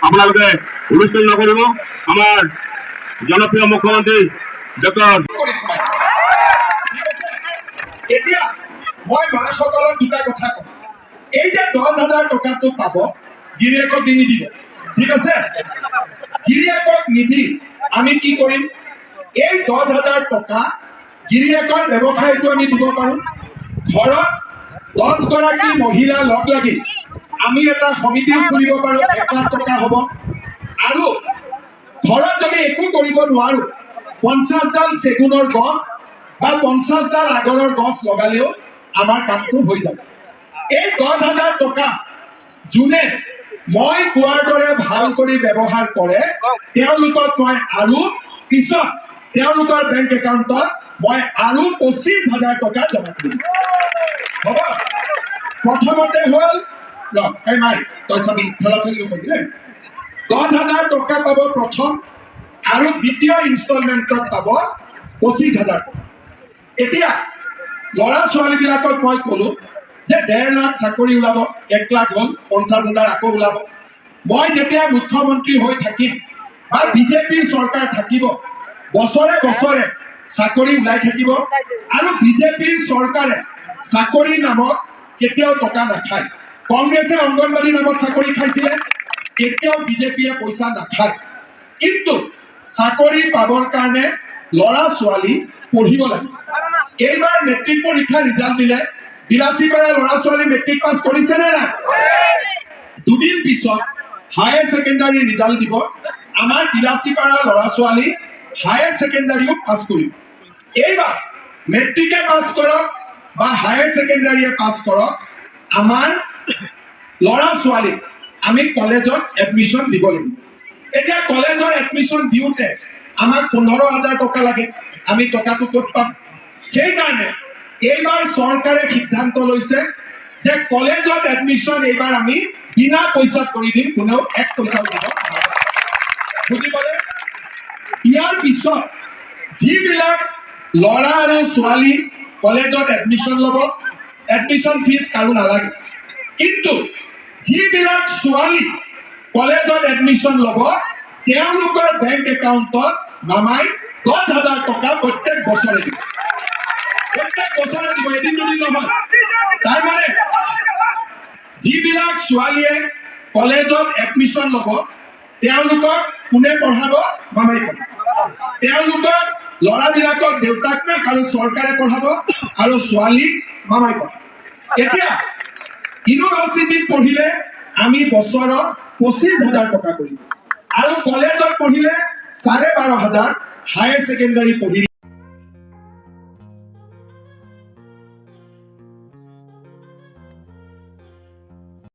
আপোনালোকে অনুষ্ঠান নকৰিব আমাৰ জনপ্ৰিয় মুখ্যমন্ত্ৰী ডক্টৰ এতিয়া মই মাসকলক দুটা কথা কম। এই যে 10,000 টকাটো পাব গিৰিয়েকক দি নিদিব, ঠিক আছে? গিৰিয়েকক নিদি আমি কি কৰিম, এই 10,000 টকা গিৰিয়েকৰ ব্যৱসায়টো আমি দিব পাৰোঁ। ঘৰত 10 গৰাকী মহিলা লগ লাগি আমি এটা সমিতিও খুলিব পাৰোঁ, 1 লাখ টকা হ'ব। আৰু ঘৰত যদি একো কৰিব নোৱাৰো 50ডাল চেগুনৰ গছ বা 50ডাল আগৰৰ গছ লগালেও আমাৰ কামটো হৈ যাব। এই 10,000 টকা যোনে মই কোৱাৰ দৰে ভাল কৰি ব্যৱহাৰ কৰে তেওঁলোকক মই আৰু পিছত তেওঁলোকৰ বেংক একাউণ্টত মই আৰু 25,000 টকা জমা কৰিম। হ'ব, প্ৰথমতে হ'ল এই মাই তই চাবি ঠেলা ঠেলি নকৰিলে 10,000 টকা পাব প্ৰথম, আৰু দ্বিতীয় ইনষ্টলমেণ্টত পাব 25,000 টকা। এতিয়া ল'ৰা ছোৱালীবিলাকক মই ক'লো যে 1.5 লাখ চাকৰি ওলাব, 1 লাখ হ'ল, 50,000 আকৌ ওলাব। মই যেতিয়া মুখ্যমন্ত্ৰী হৈ থাকিম বা বিজেপিৰ চৰকাৰ থাকিব বছৰে বছৰে চাকৰি ওলাই থাকিব, আৰু বিজেপিৰ চৰকাৰে চাকৰিৰ নামত কেতিয়াও টকা নাখায়। কংগ্ৰেছে অংগনবাড়ী নামত চাকৰি খাইছিলে, কেতিয়াও বিজেপিয়ে পইচা নাখায়। কিন্তু চাকৰি পাবৰ কাৰণে ল'ৰা ছোৱালী পঢ়িব লাগে। এইবাৰ মেট্ৰিক পৰীক্ষাৰ ৰিজাল্ট দিলে 82 ল'ৰা ছোৱালী মেট্ৰিক পাছ কৰিছে নে নাই? দুদিন পিছত হায়াৰ ছেকেণ্ডাৰী ৰিজাল্ট দিব। আমাৰ 82 ল'ৰা ছোৱালী হায়াৰ ছেকেণ্ডাৰীও পাছ কৰিব। এইবাৰ মেট্ৰিকে পাছ কৰক বা হায়াৰ ছেকেণ্ডাৰীয়ে পাছ কৰক, আমাৰ ল'ৰা ছোৱালীক আমি কলেজত এডমিশ্যন দিব লাগিব। এতিয়া কলেজৰ এডমিশ্যন দিওঁতে আমাক 15,000 টকা লাগে, আমি টকাটো ক'ত পাম? সেইকাৰণে এইবাৰ চৰকাৰে সিদ্ধান্ত লৈছে যে কলেজত এডমিশ্যন এইবাৰ আমি বিনা পইচাত কৰি দিম, কোনেও 1 পইচাও দিব নালাগে। বুজি পালে? ইয়াৰ পিছত যিবিলাক ল'ৰা আৰু ছোৱালী কলেজত এডমিশ্যন ল'ব, এডমিশ্যন ফিজ কাৰো নালাগে। কিন্তু যিবিলাক ছোৱালী কলেজত এডমিশ্যন ল'ব তেওঁলোকৰ বেংক একাউণ্টত মামাই 10,000 টকা প্ৰত্যেক বছৰে দিব। প্ৰত্যেক বছৰে দিব, এদিন দুদিন নহয়। তাৰমানে যিবিলাক ছোৱালীয়ে কলেজত এডমিশ্যন ল'ব তেওঁলোকক কোনে পঢ়াব? মামাই পঢ়াব। তেওঁলোকৰ ল'ৰাবিলাকক দেউতাক মাক আৰু চৰকাৰে পঢ়াব, আৰু ছোৱালীক মামাই পঢ়াব। এতিয়া ইউনিভাৰ্চিটিত পঢ়িলে আমি বছৰত 25,000 টকা কৰিম, আৰু কলেজত পঢ়িলে 12,500, হায়াৰ ছেকেণ্ডাৰী পঢ়িলে